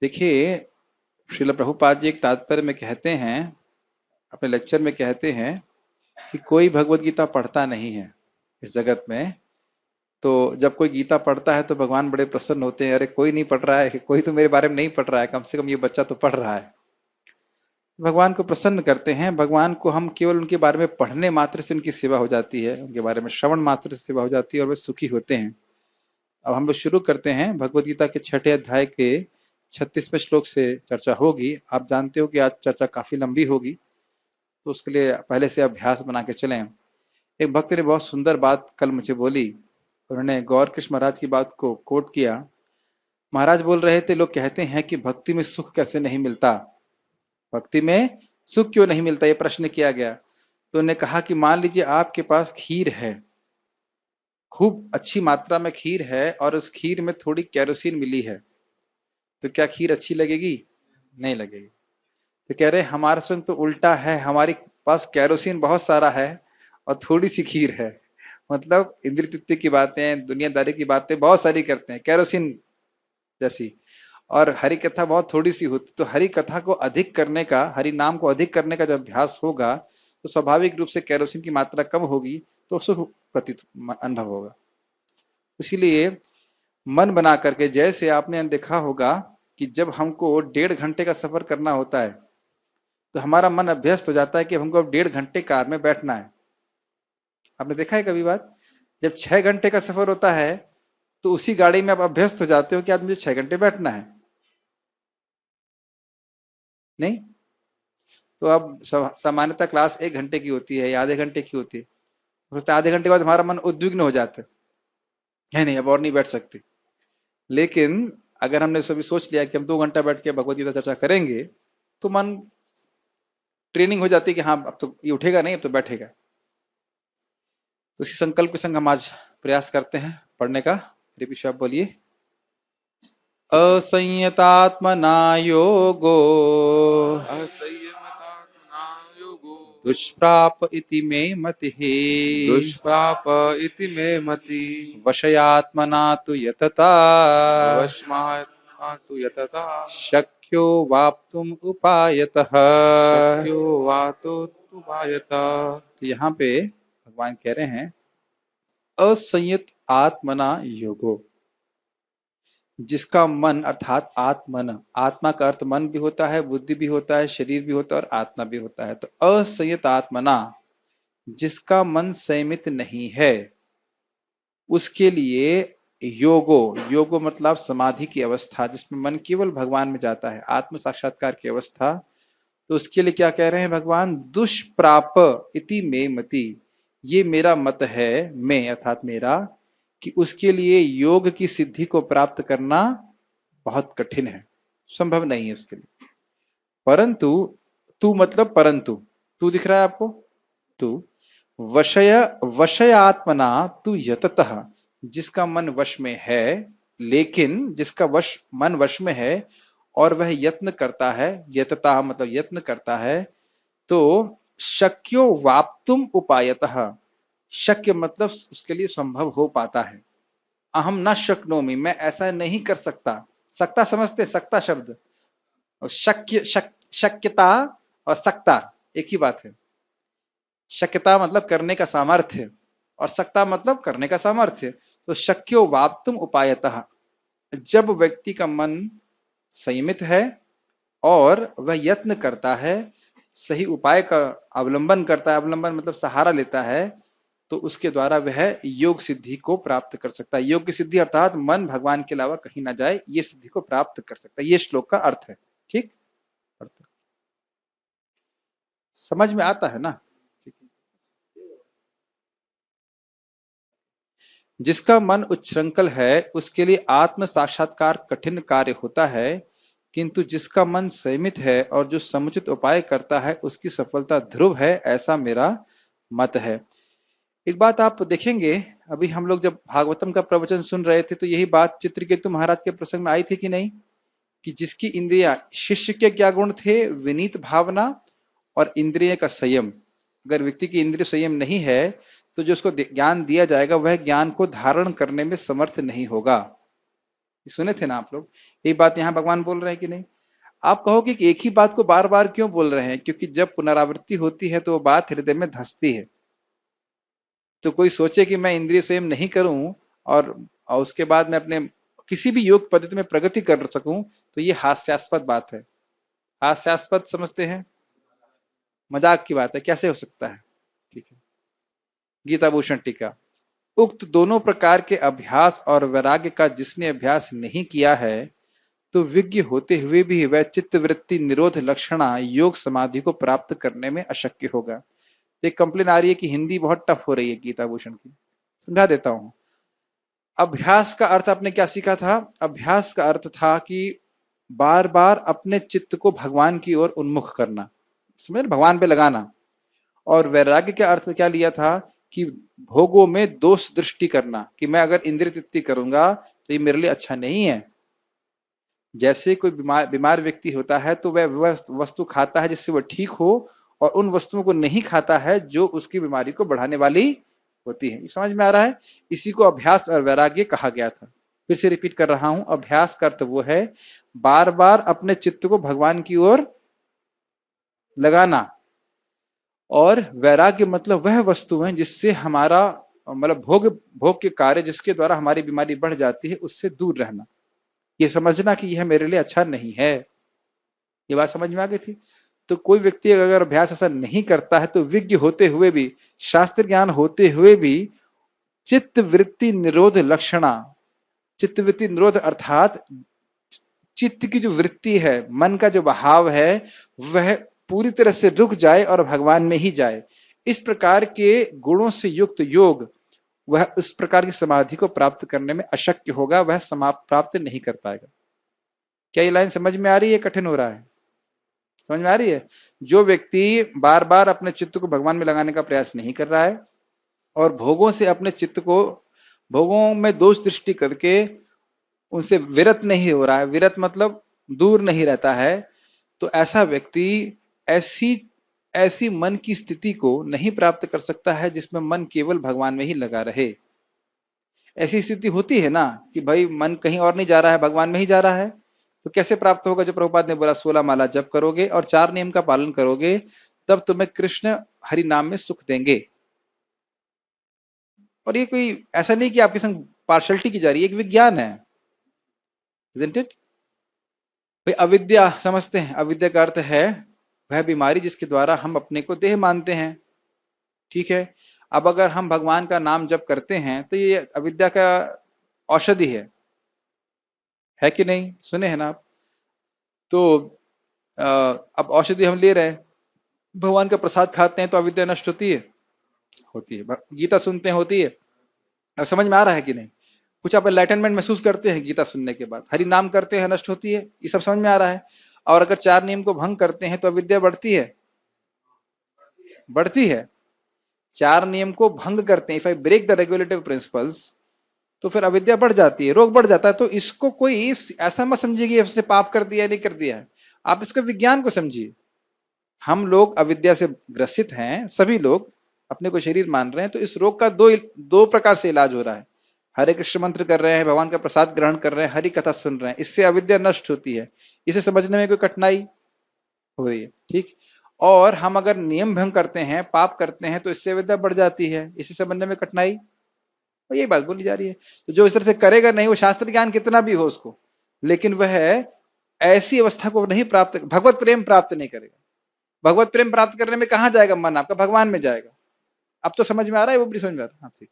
देखिए, श्रील प्रभुपाद जी एक तात्पर्य में कहते हैं, अपने लेक्चर में कहते हैं कि कोई भगवत गीता पढ़ता नहीं है इस जगत में। तो जब कोई गीता पढ़ता है तो भगवान बड़े प्रसन्न होते हैं, अरे कोई नहीं पढ़ रहा है, कोई तो मेरे बारे में नहीं पढ़ रहा है, कम से कम ये बच्चा तो पढ़ रहा है। भगवान को प्रसन्न करते हैं। भगवान को हम केवल उनके बारे में पढ़ने मात्र से उनकी सेवा हो जाती है, उनके बारे में श्रवण मात्र से सेवा हो जाती है और वे सुखी होते हैं। अब हम लोग शुरू करते हैं। भगवत गीता के 6ठे अध्याय के 36वें श्लोक से चर्चा होगी। आप जानते हो कि आज चर्चा काफी लंबी होगी, तो उसके लिए पहले से अभ्यास बना के चलें। एक भक्त ने बहुत सुंदर बात कल मुझे बोली। उन्होंने गौर कृष्ण महाराज की बात को कोट किया। महाराज बोल रहे थे, लोग कहते हैं कि भक्ति में सुख कैसे नहीं मिलता, भक्ति में सुख क्यों नहीं मिलता, ये प्रश्न किया गया। तो उन्होंने कहा कि मान लीजिए आपके पास खीर है, खूब अच्छी मात्रा में खीर है और उस खीर में थोड़ी केरोसिन मिली है, तो क्या खीर अच्छी लगेगी? नहीं लगेगी। तो कह रहे हमारे संग तो उल्टा है, हमारे पास केरोसिन बहुत सारा है और थोड़ी सी खीर है। मतलब इंद्रिय तृप्ति की बातें, दुनियादारी की बातें बहुत सारी करते हैं, केरोसिन जैसी, और हरि कथा बहुत थोड़ी सी होती। तो हरि कथा को अधिक करने का, हरि नाम को अधिक करने का जब अभ्यास होगा तो स्वाभाविक रूप से केरोसिन की मात्रा कम होगी, तो सुख प्रतीत अनुभव होगा। इसीलिए मन बना करके, जैसे आपने देखा होगा कि जब हमको 1.5 घंटे का सफर करना होता है तो हमारा मन अभ्यस्त हो जाता है कि हमको अब 1.5 घंटे कार में बैठना है। आपने देखा है कभी बात? जब 6 घंटे का सफर होता है तो उसी गाड़ी में आप अभ्यस्त हो जाते हो कि आज मुझे 6 घंटे बैठना है, नहीं? तो अब सामान्यतः क्लास 1 घंटे की होती है या आधे घंटे की होती है, सोचते आधे घंटे के बाद हमारा मन उद्विग्न हो जाता है, नहीं अब और नहीं बैठ सकते। लेकिन अगर हमने सभी सोच लिया कि हम 2 घंटा बैठ के भगवत गीता चर्चा करेंगे, तो मन ट्रेनिंग हो जाती है कि हाँ अब तो ये उठेगा नहीं, अब तो बैठेगा। तो इसी संकल्प के संग हम आज प्रयास करते हैं पढ़ने का। हरे विश्व आप बोलिए। असंयतात्मना योगो असंयमतात्मना योगो दुष्प्राप इति मे मतिः। दुष्प्राप इति मे मति। वशयात्मना तु यतता वशमात्तु यतता शक्यो वाप्तुम उपायतः। शक्यो वातोत्तुपायत। तो यहाँ पे भगवान कह रहे हैं असंयत आत्मना योगो, जिसका मन अर्थात आत्मन, आत्मा का अर्थ मन भी होता है, बुद्धि भी होता है, शरीर भी होता है और आत्मा भी होता है। तो असंयत आत्मना, जिसका मन संयमित नहीं है, उसके लिए योगो, योगो मतलब समाधि की अवस्था, जिसमें मन केवल भगवान में जाता है, आत्म साक्षात्कार की अवस्था। तो उसके लिए क्या कह रहे हैं भगवान? दुष्प्राप इति मे मति, ये मेरा मत है, मैं अर्थात मेरा, कि उसके लिए योग की सिद्धि को प्राप्त करना बहुत कठिन है, संभव नहीं है उसके लिए। परंतु, तू मतलब परंतु, तू दिख रहा है आपको? तू वशय वशयात्मना तू यततः, जिसका मन वश में है, लेकिन जिसका मन वश में है और वह यत्न करता है, यतता मतलब यत्न करता है, तो शक्यो वाप्तुम उपायतः, शक्य मतलब उसके लिए संभव हो पाता है। अहम न शक्नोमि, मैं ऐसा नहीं कर सकता। सकता समझते, सकता शब्द और शक्यता और सकता एक ही बात है। शक्यता मतलब करने का सामर्थ्य और सकता मतलब करने का सामर्थ्य। तो शक्यो वाप्तुम उपायतः, जब व्यक्ति का मन संयमित है और वह यत्न करता है, सही उपाय का अवलंबन करता है, अवलंबन मतलब सहारा लेता है, तो उसके द्वारा वह योग सिद्धि को प्राप्त कर सकता है। योग की सिद्धि अर्थात मन भगवान के अलावा कहीं ना जाए, ये सिद्धि को प्राप्त कर सकता है। ये श्लोक का अर्थ है। ठीक, अर्थ समझ में आता है ना? जिसका मन उच्छृंखल है उसके लिए आत्म साक्षात्कार कठिन कार्य होता है, किंतु जिसका मन संयमित है और जो समुचित उपाय करता है उसकी सफलता ध्रुव है, ऐसा मेरा मत है। एक बात आप देखेंगे, अभी हम लोग जब भागवतम का प्रवचन सुन रहे थे तो यही बात चित्रकेतु महाराज के प्रसंग में आई थी कि नहीं, कि जिसकी इंद्रिया, शिष्य के क्या गुण थे? विनीत भावना और इंद्रिय का संयम। अगर व्यक्ति की इंद्रिय संयम नहीं है तो जो उसको ज्ञान दिया जाएगा वह ज्ञान को धारण करने में समर्थ नहीं होगा। सुने थे ना आप लोग? ये बात यहाँ भगवान बोल रहे हैं कि नहीं? आप कहोगे कि एक ही बात को बार बार क्यों बोल रहे हैं? क्योंकि जब पुनरावृत्ति होती है तो वो बात हृदय में धंसती है। तो कोई सोचे कि मैं इंद्रिय संयम नहीं करूं और उसके बाद मैं अपने किसी भी योग पद्धति में प्रगति कर सकूं, तो ये हास्यास्पद बात है। हास्यास्पद समझते हैं? मजाक की बात है, कैसे हो सकता है? ठीक है। गीता भूषण टीका। उक्त दोनों प्रकार के अभ्यास और वैराग्य का जिसने अभ्यास नहीं किया है, तो विज्ञ होते हुए भी वह चित्त वृत्ति निरोध लक्षणा योग समाधि को प्राप्त करने में अशक्य होगा। एक कंप्लेन आ रही है कि हिंदी बहुत टफ हो रही है गीता भूषण की। समझा देता हूं। अभ्यास का अर्थ आपने क्या सीखा था? अभ्यास का अर्थ था कि बार बार अपने चित्त को भगवान की ओर उन्मुख करना, समझे, भगवान पे लगाना। और वैराग्य का अर्थ क्या लिया था? कि भोगों में दोष दृष्टि करना, कि मैं अगर इंद्रिय तृप्ति करूंगा तो ये मेरे लिए अच्छा नहीं है। जैसे कोई बीमार व्यक्ति होता है तो वह वस्तु खाता है जिससे वह ठीक हो, और उन वस्तुओं को नहीं खाता है जो उसकी बीमारी को बढ़ाने वाली होती है। ये समझ में आ रहा है? इसी को अभ्यास और वैराग्य कहा गया था। फिर से रिपीट कर रहा हूं, अभ्यास का अर्थ वो है बार बार अपने चित्त को भगवान की ओर लगाना, और वैराग्य मतलब वह वस्तु है जिससे हमारा मतलब भोग भोग के कार्य जिसके द्वारा हमारी बीमारी बढ़ जाती है, उससे दूर रहना। ये समझना कि यह मेरे लिए अच्छा नहीं है। ये बात समझ में आ गई थी? तो कोई व्यक्ति अगर अभ्यास ऐसा नहीं करता है तो विज्ञ होते हुए भी, शास्त्र ज्ञान होते हुए भी, चित्त वृत्ति निरोध लक्षणा, चित्त वृत्ति निरोध अर्थात चित्त की जो वृत्ति है, मन का जो बहाव है, वह पूरी तरह से रुक जाए और भगवान में ही जाए। इस प्रकार के गुणों से युक्त योग वह उस प्रकार की समाधि को प्राप्त करने में अशक्य होगा, वह प्राप्त नहीं कर पाएगा। क्या ये लाइन समझ में आ रही है? कठिन हो रहा है? समझ में आ रही है? जो व्यक्ति बार बार अपने चित्त को भगवान में लगाने का प्रयास नहीं कर रहा है और भोगों से अपने चित्त को, भोगों में दोष दृष्टि करके उनसे विरत नहीं हो रहा है, विरत मतलब दूर नहीं रहता है, तो ऐसा व्यक्ति ऐसी ऐसी मन की स्थिति को नहीं प्राप्त कर सकता है जिसमें मन केवल भगवान में ही लगा रहे। ऐसी स्थिति होती है ना कि भाई मन कहीं और नहीं जा रहा है, भगवान में ही जा रहा है। तो कैसे प्राप्त होगा? जो प्रभुपाद ने बोला 16 माला जप करोगे और 4 नियम का पालन करोगे, तब तुम्हें कृष्ण हरि नाम में सुख देंगे। और ये कोई ऐसा नहीं कि आपके संग पार्शलिटी की जा रही है, एक विज्ञान है। Isn't it? भाई अविद्या समझते हैं? अविद्या का अर्थ है वह बीमारी जिसके द्वारा हम अपने को देह मानते हैं। ठीक है। अब अगर हम भगवान का नाम जप करते हैं तो ये अविद्या का औषधि है कि नहीं? सुने हैं ना आप? तो अब औषधि हम ले रहे हैं, भगवान का प्रसाद खाते हैं तो अविद्या नष्ट होती है? होती है। गीता सुनते हैं, होती है? अब समझ में आ रहा है कि नहीं? कुछ आप एनलाइटनमेंट महसूस करते हैं गीता सुनने के बाद? हरि नाम करते हैं, नष्ट होती है, ये सब समझ में आ रहा है? और अगर 4 नियम को भंग करते हैं तो अविद्या बढ़ती है? बढ़ती है। 4 नियम को भंग करते हैं, if I break the regulative principles, तो फिर अविद्या बढ़ जाती है, रोग बढ़ जाता है। तो इसको कोई ऐसा मत समझिए कि उसने पाप कर दिया नहीं कर दिया है, आप इसको विज्ञान को समझिए। हम लोग अविद्या से ग्रसित हैं, सभी लोग अपने को शरीर मान रहे हैं, तो इस रोग का दो प्रकार से इलाज हो रहा है। हरे कृष्ण मंत्र कर रहे हैं, भगवान का प्रसाद ग्रहण कर रहे हैं, हरि कथा सुन रहे हैं, इससे अविद्या नष्ट होती है। इसे समझने में कोई कठिनाई हो रही है? ठीक। और हम अगर नियम भंग करते हैं, पाप करते हैं, तो इससे अविद्या बढ़ जाती है, इसे समझने में कठिनाई, और ये बात बोली जा रही है। तो जो इस तरह से करेगा नहीं, वो शास्त्र ज्ञान कितना भी हो उसको, लेकिन वह ऐसी अवस्था को नहीं प्राप्त, भगवत प्रेम प्राप्त नहीं करेगा। भगवत प्रेम प्राप्त करने में कहां जाएगा मन आपका? भगवान में जाएगा। अब तो समझ में आ रहा है? वो भी समझ में आ रहा है? हाँ, ठीक।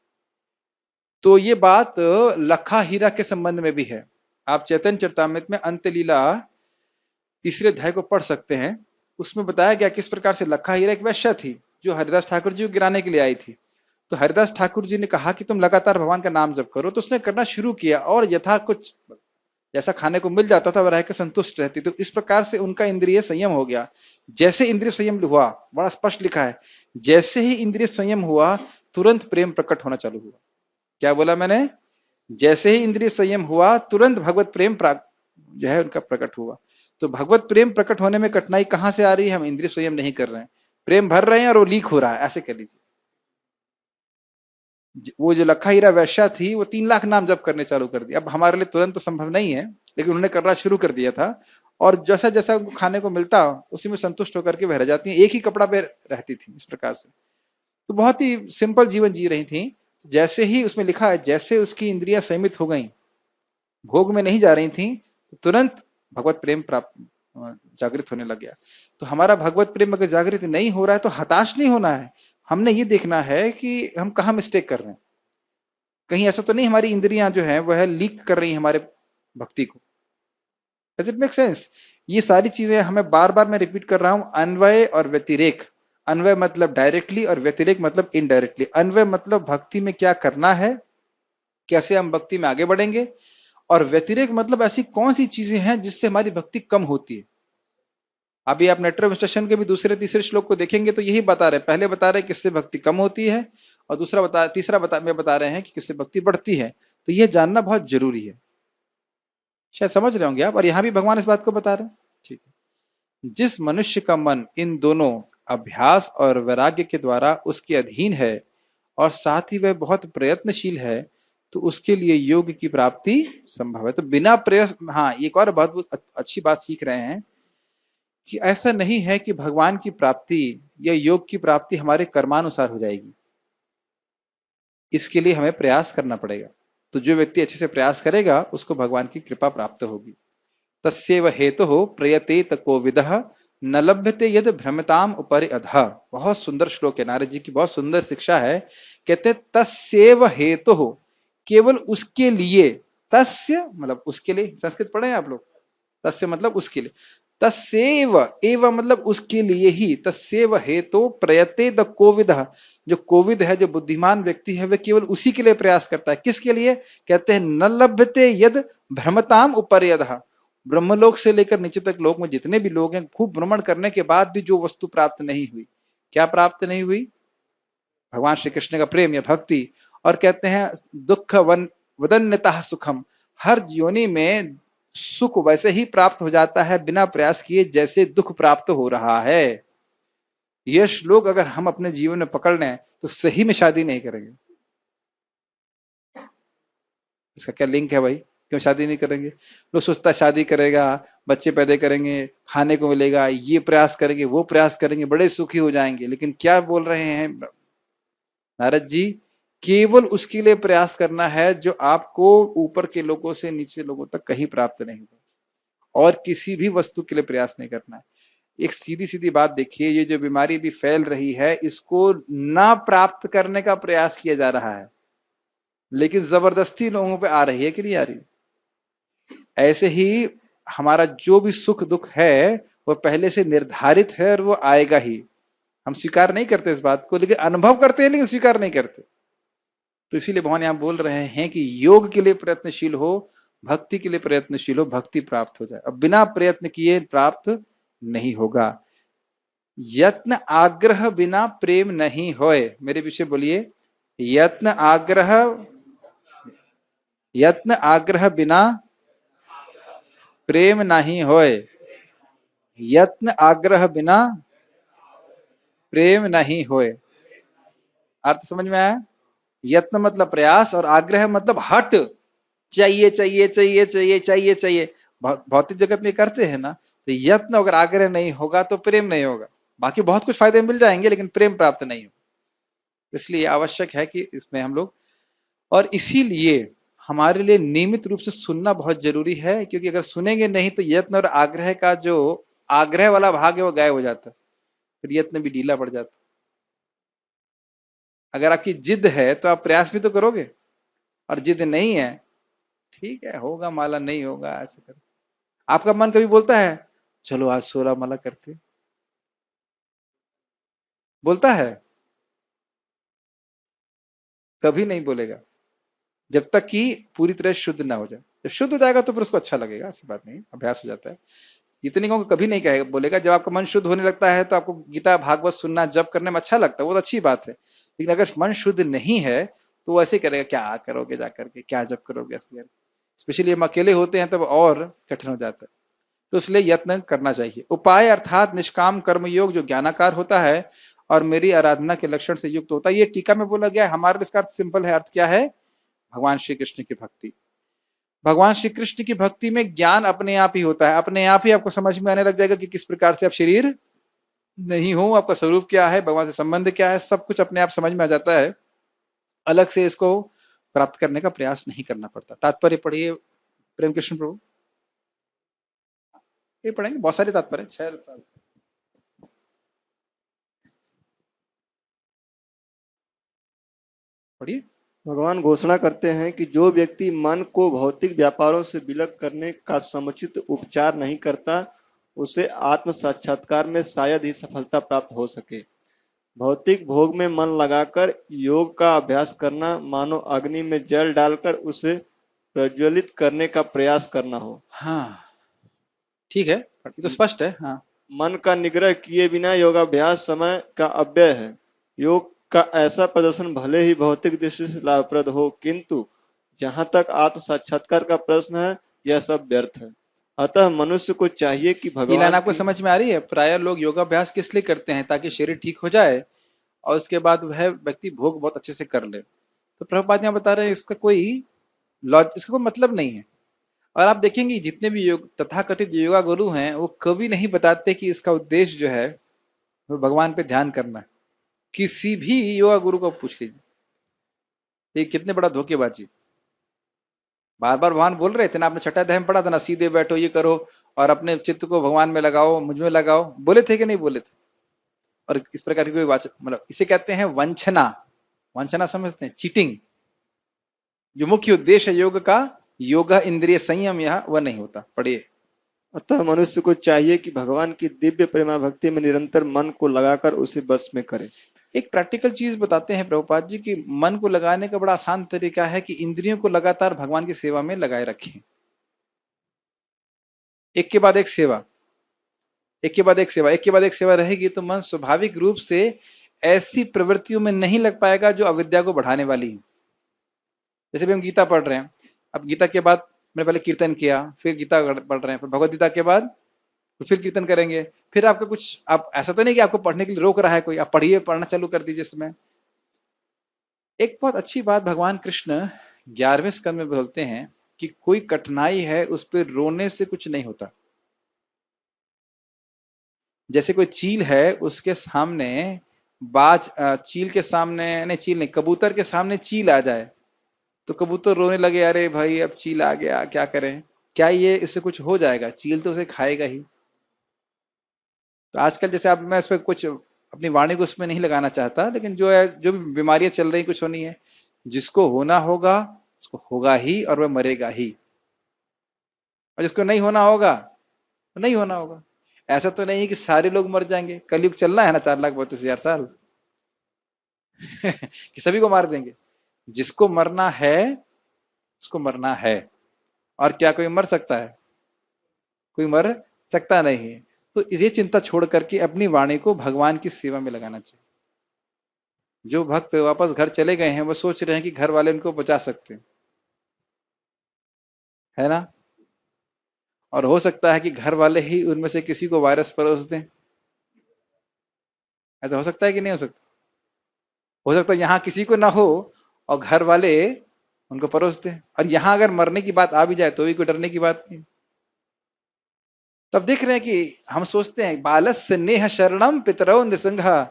तो ये बात लखा हीरा के संबंध में भी है। आप चैतन्य चरितामृत में अंत लीला 3रे अध्याय को पढ़ सकते हैं। उसमें बताया गया किस प्रकार से लखा हीरा एक वैश्या थी जो हरिदास ठाकुर जी को गिराने के लिए आई थी। तो हरिदास ठाकुर जी ने कहा कि तुम लगातार भगवान का नाम जप करो, तो उसने करना शुरू किया और यथा कुछ जैसा खाने को मिल जाता था वह रहकर संतुष्ट रहती। तो इस प्रकार से उनका इंद्रिय संयम हो गया। जैसे इंद्रिय संयम हुआ, बड़ा स्पष्ट लिखा है, जैसे ही इंद्रिय संयम हुआ तुरंत प्रेम प्रकट होना चालू हुआ। क्या बोला मैंने? जैसे ही इंद्रिय संयम हुआ तुरंत भगवत प्रेम जो है उनका प्रकट हुआ। तो भगवत प्रेम प्रकट होने में कठिनाई कहां से आ रही है? हम इंद्रिय संयम नहीं कर रहे हैं, प्रेम भर रहे हैं और वो लीक हो रहा है, ऐसे कह लीजिए। वो जो लखा हीरा वैश्या थी वो 3 लाख नाम जप करने चालू कर दिया। अब हमारे लिए तुरंत तो संभव नहीं है, लेकिन उन्होंने करना शुरू कर दिया था, और जैसा जैसा उनको खाने को मिलता उसी में संतुष्ट होकर के वह रह जाती हैं, एक ही कपड़ा पे रहती थी इस प्रकार से। तो बहुत ही सिंपल जीवन जी रही थी। जैसे ही उसमें लिखा है, जैसे उसकी इंद्रियां संयमित हो गईं, भोग में नहीं जा रही थी, तो तुरंत भगवत प्रेम प्राप्त जागृत होने लग गया। तो हमारा भगवत प्रेम अगर जागृत नहीं हो रहा है तो हताश नहीं होना है, हमने ये देखना है कि हम कहाँ मिस्टेक कर रहे हैं। कहीं ऐसा तो नहीं हमारी इंद्रियां जो है वह लीक कर रही हैं हमारे भक्ति को। Does it make sense? ये सारी चीजें हमें बार बार मैं रिपीट कर रहा हूं, अन्वय और व्यतिरेक। अन्वय मतलब डायरेक्टली और व्यतिरेक मतलब इनडायरेक्टली। अन्वय मतलब भक्ति में क्या करना है, कैसे हम भक्ति में आगे बढ़ेंगे, और व्यतिरेक मतलब ऐसी कौन सी चीजें हैं जिससे हमारी भक्ति कम होती है। अभी आप नेटवर्क स्टेशन के भी दूसरे तीसरे श्लोक को देखेंगे तो यही बता रहे हैं, पहले बता रहे हैं किससे भक्ति कम होती है, और तीसरा बता रहे हैं कि किससे भक्ति बढ़ती है। तो यह जानना बहुत जरूरी है, शायद समझ रहे होंगे आप, और यहां भी भगवान इस बात को बता रहे हैं। ठीक है, जिस मनुष्य का मन इन दोनों अभ्यास और वैराग्य के द्वारा उसके अधीन है, और साथ ही वह बहुत प्रयत्नशील है, तो उसके लिए योग की प्राप्ति संभव है। तो बिना प्रयत्न, हाँ एक और बहुत अच्छी बात सीख रहे हैं कि ऐसा नहीं है कि भगवान की प्राप्ति या योग की प्राप्ति हमारे कर्मानुसार हो जाएगी, इसके लिए हमें प्रयास करना पड़ेगा। तो जो व्यक्ति अच्छे से प्रयास करेगा उसको भगवान की कृपा प्राप्त होगी। तस्यैव हेतुः प्रयतेत कोविदः न लभ्यते यद भ्रमताम उपरि अधः। बहुत सुंदर श्लोक है, नारद जी की बहुत सुंदर शिक्षा है। कहते हैं तस्यैव हेतुः, केवल उसके लिए। तस्य मतलब उसके लिए, संस्कृत पढ़े हैं आप लोग? तस्य मतलब उसके लिए, तस्यैव एव मतलब उसके लिए ही, तस्यैव हेतु प्रयते द कोविद। जो कोविद है, जो बुद्धिमान व्यक्ति है, वह केवल उसी के लिए प्रयास करता है। किसके लिए? कहते हैं न लभ्यते यद भ्रमताम उपर्यदः। ब्रह्मलोक से लेकर नीचे तक लोक में जितने भी लोग हैं, खूब भ्रमण करने के बाद भी जो वस्तु प्राप्त नहीं हुई, क्या प्राप्त नहीं हुई? भगवान श्री कृष्ण का प्रेम या भक्ति। और कहते हैं दुख वदन्यता सुखम, हर योनि में सुख वैसे ही प्राप्त हो जाता है बिना प्रयास किए जैसे दुख प्राप्त हो रहा है। यह श्लोक अगर हम अपने जीवन में पकड़ लें तो सही में शादी नहीं करेंगे। इसका क्या लिंक है भाई? क्यों शादी नहीं करेंगे? लोग सोचता शादी करेगा, बच्चे पैदा करेंगे, खाने को मिलेगा, ये प्रयास करेंगे, वो प्रयास करेंगे, बड़े सुखी हो जाएंगे। लेकिन क्या बोल रहे हैं नारद जी? केवल उसके लिए प्रयास करना है जो आपको ऊपर के लोगों से नीचे लोगों तक कहीं प्राप्त नहीं हुआ, और किसी भी वस्तु के लिए प्रयास नहीं करना है। एक सीधी सीधी बात देखिए, ये जो बीमारी भी फैल रही है, इसको ना प्राप्त करने का प्रयास किया जा रहा है, लेकिन जबरदस्ती लोगों पे आ रही है कि नहीं आ रही? ऐसे ही हमारा जो भी सुख दुख है वो पहले से निर्धारित है और वो आएगा ही। हम स्वीकार नहीं करते इस बात को, लेकिन अनुभव करते हैं, लेकिन स्वीकार नहीं करते। तो इसीलिए भगवान यहां बोल रहे हैं कि योग के लिए प्रयत्नशील हो, भक्ति के लिए प्रयत्नशील हो, भक्ति प्राप्त हो जाए। अब बिना प्रयत्न किए प्राप्त नहीं होगा। यत्न आग्रह बिना प्रेम नहीं होए। मेरे पीछे बोलिए, यत्न आग्रह, यत्न आग्रह बिना प्रेम नहीं होए। यत्न आग्रह बिना प्रेम नहीं होए। अर्थ समझ में आया? यत्न मतलब प्रयास, और आग्रह मतलब हट, चाहिए चाहिए चाहिए चाहिए चाहिए चाहिए। भौतिक जगत में करते हैं ना, तो यत्न अगर आग्रह नहीं होगा तो प्रेम नहीं होगा। बाकी बहुत कुछ फायदे मिल जाएंगे लेकिन प्रेम प्राप्त नहीं होगा। इसलिए आवश्यक है कि इसमें हम लोग, और इसीलिए हमारे लिए नियमित रूप से सुनना बहुत जरूरी है, क्योंकि अगर सुनेंगे नहीं तो यत्न और आग्रह का जो आग्रह वाला भाग है वो गायब हो जाता है, फिर यत्न भी ढीला पड़ जाता है। अगर आपकी जिद है तो आप प्रयास भी तो करोगे, और जिद नहीं है, ठीक है होगा माला, नहीं होगा ऐसे कर। आपका मन कभी बोलता है चलो आज 16 माला करते? बोलता है? कभी नहीं बोलेगा, जब तक कि पूरी तरह शुद्ध ना हो जाए। जब शुद्ध हो जाएगा तो फिर उसको अच्छा लगेगा, ऐसी बात नहीं, अभ्यास हो जाता है। इतने को कभी नहीं कहेगा, बोलेगा जब आपका मन शुद्ध होने लगता है तो आपको गीता भागवत सुनना जप करने में अच्छा लगता है, वो तो अच्छी बात है। लेकिन अगर मन शुद्ध नहीं है तो वो ऐसे करेगा, क्या करोगे जाकर के, क्या जप करोगे ऐसे। स्पेशली हम अकेले होते हैं तब और कठिन हो जाता है। तो इसलिए यत्न करना चाहिए। उपाय अर्थात निष्काम कर्म योग जो ज्ञानाकार होता है और मेरी आराधना के लक्षण से युक्त होता है, ये टीका में बोला गया है। हमारे इसका अर्थ सिंपल है। अर्थ क्या है? भगवान श्री कृष्ण की भक्ति। भगवान श्री कृष्ण की भक्ति में ज्ञान अपने आप ही होता है, अपने आप ही आपको समझ में आने लग जाएगा कि किस प्रकार से आप शरीर नहीं हो, आपका स्वरूप क्या है, भगवान से संबंध क्या है, सब कुछ अपने आप समझ में आ जाता है। अलग से इसको प्राप्त करने का प्रयास नहीं करना पड़ता। तात्पर्य पढ़िए प्रेम कृष्ण प्रभु, ये पढ़ेंगे, बहुत सारे तात्पर्य, 6 पढ़िए। भगवान घोषणा करते हैं कि जो व्यक्ति मन को भौतिक व्यापारों से विलग करने का समुचित उपचार नहीं करता, उसे आत्म साक्षात्कार में शायद ही सफलता प्राप्त हो सके। भौतिक भोग में मन लगाकर योग का अभ्यास करना मानो अग्नि में जल डालकर उसे प्रज्वलित करने का प्रयास करना हो। हाँ ठीक है, ये तो स्पष्ट है। हाँ मन का निग्रह किए बिना योगाभ्यास समय का अव्यय है। योग का ऐसा प्रदर्शन भले ही भौतिक दृष्टि से लाभप्रद हो, किंतु जहां तक आत्म साक्षात्कार का प्रश्न है, यह सब व्यर्थ है। अतः मनुष्य को चाहिए कि ये लाइन भगवान आपको की समझ में आ रही है? प्राय लोग योगाभ्यास किस लिए करते हैं? ताकि शरीर ठीक हो जाए और उसके बाद वह व्यक्ति भोग बहुत अच्छे से कर ले। तो प्रभुपाद यहाँ बता रहे हैं इसका कोई इसका कोई मतलब नहीं है। और आप देखेंगे जितने भी योग तथाकथित योगा गुरु हैं, वो कभी नहीं बताते कि इसका उद्देश्य जो है वो भगवान पे ध्यान करना है। किसी भी योगा गुरु को पूछ लीजिए, ये कितने बड़ा धोखेबाजी। बार बार भगवान बोल रहे थे ना, आपने छठा अध्याय में पढ़ा था ना, सीधे बैठो, ये करो और अपने चित्त को भगवान में लगाओ, मुझ में लगाओ, बोले थे कि नहीं बोले थे? और इस प्रकार की कोई बात, मतलब इसे कहते हैं वंचना। वंचना समझते हैं? चीटिंग। जो मुख्य उद्देश्य है योग का, योग इंद्रिय संयम, यह वह नहीं होता। पढ़िए। अतः मनुष्य को चाहिए कि भगवान की दिव्य प्रेमा भक्ति में निरंतर मन को लगाकर उसे बस में करे। एक प्रैक्टिकल चीज बताते हैं प्रभुपाद जी कि मन को लगाने का बड़ा आसान तरीका है कि इंद्रियों को लगातार भगवान की सेवा में लगाए रखें। एक के बाद एक सेवा, एक के बाद एक सेवा, एक के बाद एक सेवा रहेगी तो मन स्वाभाविक रूप से ऐसी प्रवृत्तियों में नहीं लग पाएगा जो अविद्या को बढ़ाने वाली है। जैसे भी हम गीता पढ़ रहे हैं, अब गीता के बाद मैंने पहले कीर्तन किया, फिर गीता पढ़ रहे हैं, फिर भगवद गीता के बाद तो फिर कीर्तन करेंगे, फिर आपका कुछ, आप ऐसा तो नहीं कि आपको पढ़ने के लिए रोक रहा है कोई, आप पढ़िए, पढ़ना चालू कर दीजिए समय। एक बहुत अच्छी बात भगवान कृष्ण 11वें स्कंद में बोलते हैं कि कोई कठिनाई है उस पर रोने से कुछ नहीं होता। जैसे कोई चील है, उसके सामने बाज, चील के सामने नहीं, चील नहीं, कबूतर के सामने चील आ जाए तो कबूतर रोने लगे, अरे भाई अब चील आ गया, क्या करें? क्या ये इससे कुछ हो जाएगा? चील तो उसे खाएगा ही। तो आजकल जैसे अब मैं इस पर कुछ अपनी वाणी को उसमें नहीं लगाना चाहता, लेकिन जो है, जो भी बीमारियां चल रही कुछ होनी है, जिसको होना होगा उसको होगा ही और वह मरेगा ही, और जिसको नहीं होना होगा तो नहीं होना होगा। ऐसा तो नहीं कि सारे लोग मर जाएंगे, कलयुग चलना है ना 4,32,000 साल कि सभी को मार देंगे। जिसको मरना है उसको मरना है, और क्या कोई मर सकता है? कोई मर सकता नहीं है। तो ये चिंता छोड़ करके अपनी वाणी को भगवान की सेवा में लगाना चाहिए। जो भक्त वापस घर चले गए हैं वो सोच रहे हैं कि घर वाले उनको बचा सकते हैं, है ना? और हो सकता है कि घर वाले ही उनमें से किसी को वायरस परोस दें। ऐसा हो सकता है कि नहीं हो सकता? हो सकता है यहाँ किसी को ना हो और घर वाले उनको परोस दें, और यहाँ अगर मरने की बात आ भी जाए तो भी कोई डरने की बात नहीं। तब देख रहे हैं कि हम सोचते हैं बालस्य नेह शरणम पितरौ निसंगा,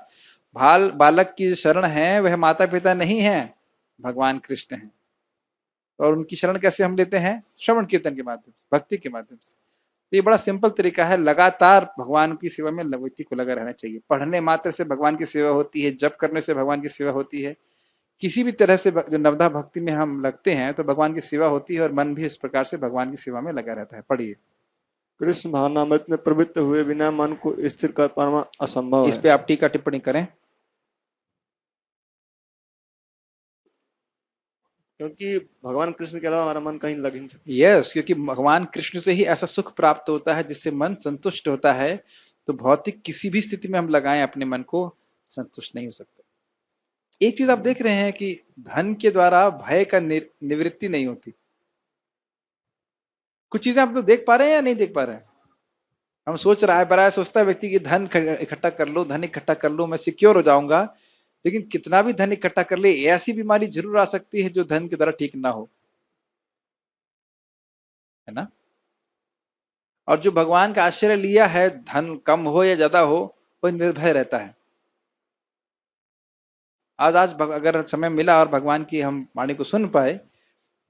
बालक की शरण है वह माता पिता नहीं है, भगवान कृष्ण है। और उनकी शरण कैसे हम लेते हैं? श्रवण कीर्तन के माध्यम से, भक्ति के माध्यम से। तो ये बड़ा सिंपल तरीका है, लगातार भगवान की सेवा में व्यक्ति को लगा रहना चाहिए। पढ़ने मात्र से भगवान की सेवा होती है, जप करने से भगवान की सेवा होती है, किसी भी तरह से जो नवधा भक्ति में हम लगते हैं तो भगवान की सेवा होती है, और मन भी इस प्रकार से भगवान की सेवा में लगा रहता है। पढ़िए। कृष्ण भावनामृत में प्रवृत्त हुए बिना मन को स्थिर कर पाना असंभव इस है। पे आप टीका टिप्पणी करें। क्योंकि भगवान कृष्ण के अलावा हमारा मन कहीं लग ही नहीं सकता। यस, क्योंकि भगवान कृष्ण से ही ऐसा सुख प्राप्त होता है जिससे मन संतुष्ट होता है। तो भौतिक किसी भी स्थिति में हम लगाएं अपने मन को, संतुष्ट नहीं हो सकता। एक चीज आप देख रहे हैं कि धन के द्वारा भय का निवृत्ति नहीं होती। कुछ चीजें आप तो देख पा रहे हैं या नहीं देख पा रहे हैं? हम सोच रहा है, बड़ा सोचता है व्यक्ति कि धन इकट्ठा कर लो, धन इकट्ठा कर लो, मैं सिक्योर हो जाऊंगा। लेकिन कितना भी धन इकट्ठा कर ले, ऐसी बीमारी जरूर आ सकती है जो धन के द्वारा ठीक ना हो। है ना। और जो भगवान का आश्रय लिया है, धन कम हो या ज्यादा हो, वो निर्भय रहता है। अगर समय मिला और भगवान की हम वाणी को सुन पाए,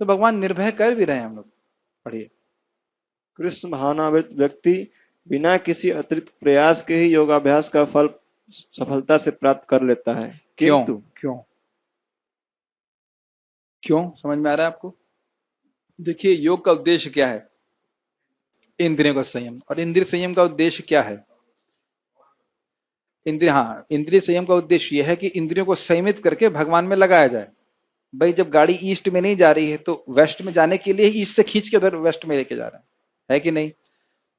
तो भगवान निर्भय कर भी रहे हैं हम लोग। पढ़िए। कृष्ण भावनामृत व्यक्ति बिना किसी अतिरिक्त प्रयास के ही योगाभ्यास का फल सफलता से प्राप्त कर लेता है, क्यों किंतु क्यों क्यों समझ में आ रहा है आपको? देखिए, योग का उद्देश्य क्या है? इंद्रियों का संयम। और इंद्रिय संयम का उद्देश्य क्या है? इंद्रिय संयम का उद्देश्य यह है कि इंद्रियों को संयमित करके भगवान में लगाया जाए। भाई, जब गाड़ी ईस्ट में नहीं जा रही है तो वेस्ट में जाने के लिए ईस्ट से खींच के उधर वेस्ट में लेके जा रहे हैं, है कि नहीं?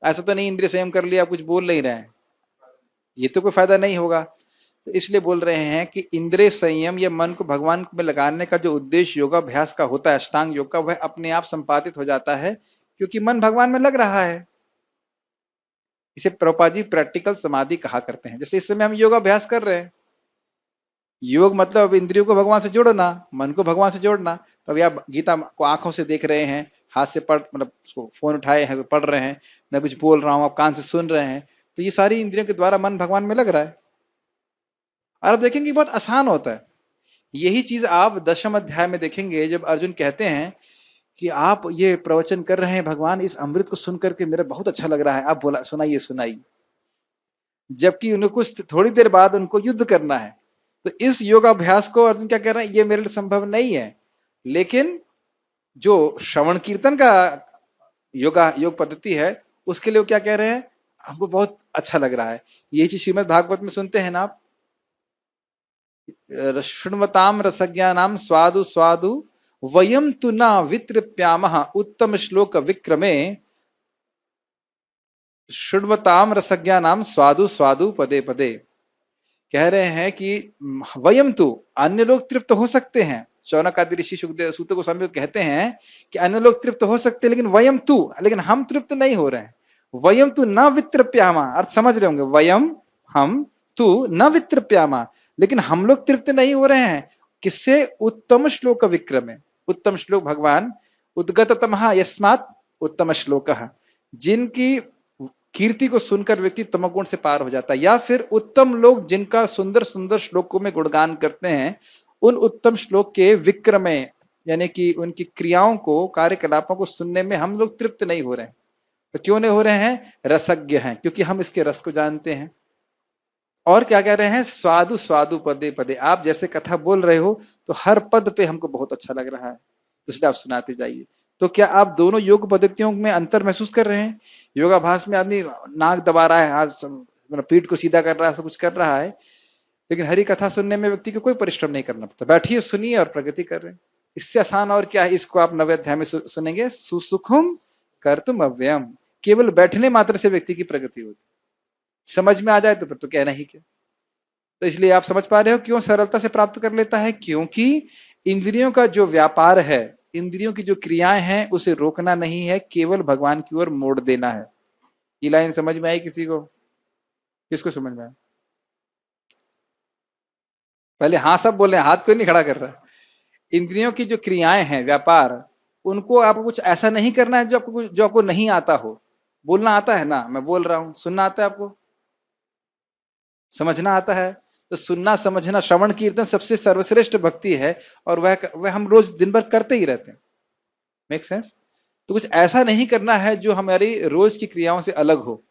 ऐसा तो नहीं इंद्रिय संयम कर लिया, आप कुछ बोल नहीं रहे हैं, ये तो कोई फायदा नहीं होगा। तो इसलिए बोल रहे हैं कि इंद्रिय संयम या मन को भगवान में लगाने का जो उद्देश्य योगाभ्यास का होता है, अष्टांग योग का, वह अपने आप संपादित हो जाता है, क्योंकि मन भगवान में लग रहा है। इसे प्रभुपाद जी प्रैक्टिकल समाधि कहा करते हैं। जैसे इस समय हम योगाभ्यास कर रहे हैं, योग मतलब अब इंद्रियों को भगवान से जोड़ना, मन को भगवान से जोड़ना। तो अभी आप गीता को आंखों से देख रहे हैं, हाथ से पढ़ मतलब उसको फोन उठाए हैं तो पढ़ रहे हैं, मैं कुछ बोल रहा हूं, आप कान से सुन रहे हैं, तो ये सारी इंद्रियों के द्वारा मन भगवान में लग रहा है। और आप देखेंगे बहुत आसान होता है। यही चीज आप 10वें अध्याय में देखेंगे, जब अर्जुन कहते हैं कि आप ये प्रवचन कर रहे हैं भगवान, इस अमृत को सुन करके मेरा बहुत अच्छा लग रहा है, आप बोला सुनाइए सुनाइए। जबकि उन्हें कुछ थोड़ी देर बाद उनको युद्ध करना है। तो इस योगाभ्यास को अर्जुन क्या कह रहे हैं, ये मेरे लिए संभव नहीं है। लेकिन जो श्रवण कीर्तन का योग पद्धति है, उसके लिए वो क्या कह रहे हैं, हमको बहुत अच्छा लग रहा है। यही चीज श्रीमद् भागवत में सुनते हैं ना आप, शृण्वताम रसज्ञानाम स्वादु स्वादु वयम तु न वितृप्यामः उत्तम श्लोक विक्रमे शृण्वताम रसज्ञानाम स्वादु स्वादु पदे पदे। कह रहे हैं कि वयम तु, अन्य लोग तृप्त हो सकते हैं। शौनक आदि ऋषि सुखदेव सूत गोस्वामी कहते हैं कि अन्य लोग तृप्त हो सकते हैं, लेकिन वयम तु, लेकिन हम तृप्त नहीं हो रहे हैं। वयम तु न वितृप्यामा, अर्थ समझ रहे होंगे, वयम हम, तु न वितृप्यामा, लेकिन हम लोग तृप्त नहीं हो रहे हैं। किससे? उत्तम श्लोक विक्रमे। उत्तम श्लोक भगवान, उद्गततमः यस्मात् उत्तम श्लोक, जिनकी कीर्ति को सुनकर व्यक्ति तमोगुण से पार हो जाता है। या फिर उत्तम लोग जिनका सुंदर सुंदर श्लोकों में गुणगान करते हैं, उन उत्तम श्लोक के विक्रमे, यानी कि उनकी क्रियाओं को, कार्यकलापों को सुनने में हम लोग तृप्त नहीं हो रहे हैं। तो क्यों नहीं हो रहे हैं? रसज्ञ हैं, क्योंकि हम इसके रस को जानते हैं। और क्या कह रहे हैं? स्वादु स्वादु पदे पदे। आप जैसे कथा बोल रहे हो तो हर पद पे हमको बहुत अच्छा लग रहा है, तो इसलिए आप सुनाते जाइए। तो क्या आप दोनों योग पद्धतियों में अंतर महसूस कर रहे हैं? योगाभ्यास में आदमी नाक दबा रहा है, हाथ मतलब पीठ को सीधा कर रहा है, सब कुछ कर रहा है, लेकिन हरी कथा सुनने में व्यक्ति को कोई परिश्रम नहीं करना पड़ता। बैठिए, सुनिए और प्रगति कर रहे हैं। इससे आसान और क्या है? इसको आप 9वें अध्याय में सुनेंगे, सुसुखम कर्तुम अव्ययम। केवल बैठने मात्र से व्यक्ति की प्रगति होती, समझ में आ जाए तो फिर तो कहना ही क्या। तो इसलिए आप समझ पा रहे हो क्यों सरलता से प्राप्त कर लेता है? क्योंकि इंद्रियों का जो व्यापार है, इंद्रियों की जो क्रियाएं हैं, उसे रोकना नहीं है, केवल भगवान की ओर मोड़ देना है। ये लाइन समझ में आई किसी को? किसको समझ में आया? पहले हाँ सब बोले, हाथ कोई नहीं खड़ा कर रहा। इंद्रियों की जो क्रियाएं हैं, व्यापार, उनको आपको कुछ ऐसा नहीं करना है जो आपको नहीं आता हो। बोलना आता है ना, मैं बोल रहा हूं, सुनना आता है आपको, समझना आता है। तो सुनना, समझना, श्रवण कीर्तन सबसे सर्वश्रेष्ठ भक्ति है, और वह हम रोज दिन भर करते ही रहते हैं। Make sense? तो कुछ ऐसा नहीं करना है जो हमारी रोज की क्रियाओं से अलग हो,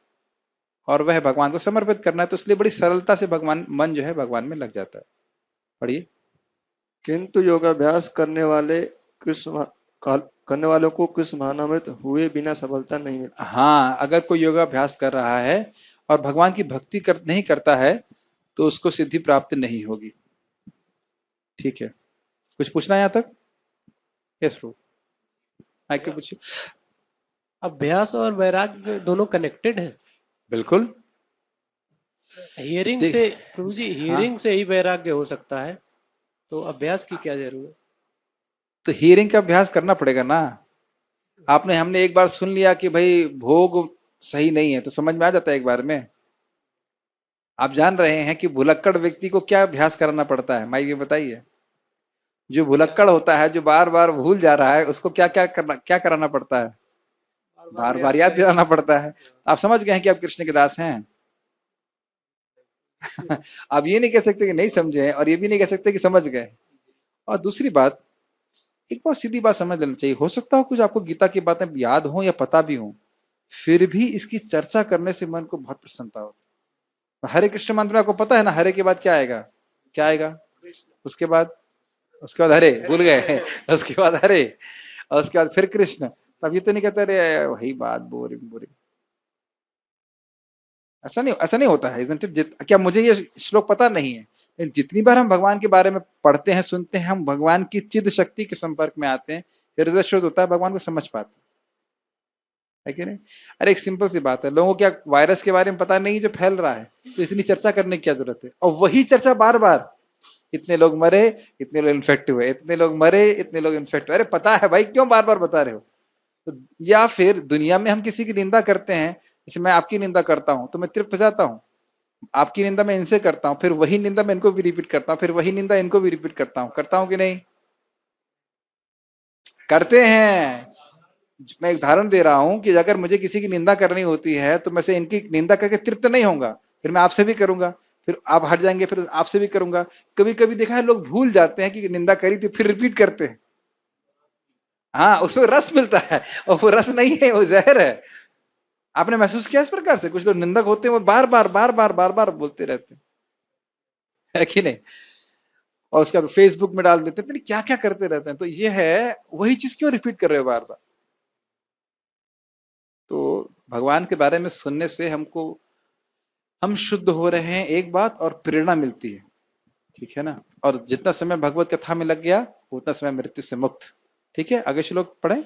और वह भगवान को समर्पित करना है। तो इसलिए बड़ी सरलता से भगवान, मन जो है भगवान में लग जाता है। पढ़िए। किंतु योगाभ्यास करने वालों को कृष्ण भावनामृत हुए बिना सफलता नहीं मिलती। हाँ, अगर कोई योगाभ्यास कर रहा है और भगवान की भक्ति नहीं करता है, तो उसको सिद्धि प्राप्त नहीं होगी। ठीक है, कुछ पूछना है यहाँ तक? यस प्रभु, आके पूछिए। अभ्यास और वैराग्य दोनों कनेक्टेड हैं। बिल्कुल। हियरिंग देख, से, प्रभु जी, हाँ, हियरिंग से ही वैराग्य हो सकता है, तो अभ्यास की क्या जरूरत? तो हियरिंग का अभ्यास करना पड़ेगा ना। हमने एक बार सुन लिया कि भाई भोग सही नहीं है, तो समझ में आ जाता है एक बार में। आप जान रहे हैं कि भुलक्कड़ व्यक्ति को क्या अभ्यास कराना पड़ता है, माइक ये बताइए। जो भुलक्कड़ होता है, जो बार बार भूल जा रहा है, उसको क्या क्या कराना पड़ता है? बार बार याद दिलाना पड़ता है। आप समझ गए हैं कि आप कृष्ण के दास हैं। आप ये नहीं कह सकते कि नहीं समझे हैं, और ये भी नहीं कह सकते कि समझ गए। और दूसरी बात, एक बहुत सीधी बात समझ लेना चाहिए, हो सकता हो कुछ आपको गीता की बातें याद हो या पता भी हो, फिर भी इसकी चर्चा करने से मन को बहुत प्रसन्नता होती है। हरे कृष्ण मंत्र में आपको पता है ना, हरे के बाद क्या आएगा, क्या आएगा, उसके बाद, उसके बाद हरे, भूल गए, उसके बाद हरे, और उसके बाद फिर कृष्ण। तब ये तो नहीं कहते अरे वही बात, बोरिंग बोरिंग। ऐसा नहीं होता है, isn't it? क्या मुझे ये श्लोक पता नहीं है, लेकिन जितनी बार हम भगवान के बारे में पढ़ते हैं, सुनते हैं, हम भगवान की चिद शक्ति के संपर्क में आते हैं, हृदय शुद्ध होता है, भगवान को समझ पाते हैं, है कि नहीं। अरे एक सिंपल सी बात है, लोगों को क्या वायरस के बारे में पता नहीं जो फैल रहा है, तो इतनी चर्चा करने की क्या जरूरत है, और वही चर्चा बार बार, इतने लोग मरे, इतने लोग इन्फेक्ट हुए, इतने लोग मरे, इतने लोग इन्फेक्ट हुए। अरे पता है भाई, क्यों बार बार बता रहे हो। तो या फिर दुनिया में हम किसी की निंदा करते हैं, जैसे मैं आपकी निंदा करता हूं तो मैं तृप्त हो जाता हूं, आपकी निंदा मैं इनसे करता हूं, फिर वही निंदा मैं इनको भी रिपीट करता हूं, फिर वही निंदा इनको भी रिपीट करता हूं कि नहीं, करते हैं। मैं एक उदाहरण दे रहा हूं कि अगर मुझे किसी की निंदा करनी होती है तो मैं से इनकी निंदा करके तृप्त नहीं होऊंगा, फिर मैं आपसे भी करूंगा, फिर आप हट जाएंगे, फिर आपसे भी करूंगा। कभी कभी देखा है लोग भूल जाते हैं कि निंदा करी थी, फिर रिपीट करते हैं। हाँ, उसमें रस मिलता है, और वो रस नहीं है, वो जहर है। आपने महसूस किया इस प्रकार से, कुछ लोग निंदक होते हैं, वो बार बार बार बार बार बार बोलते रहते हैं, है कि नहीं। और उसके बाद फेसबुक में डाल देते हैं, क्या क्या करते रहते हैं। तो ये है, वही चीज क्यों रिपीट कर रहे हो बार बार। तो भगवान के बारे में सुनने से हमको, हम शुद्ध हो रहे हैं एक बात, और प्रेरणा मिलती है, ठीक है ना। और जितना समय भगवत कथा में लग गया, उतना समय मृत्यु से मुक्त। ठीक है, आगे श्लोक पढ़े।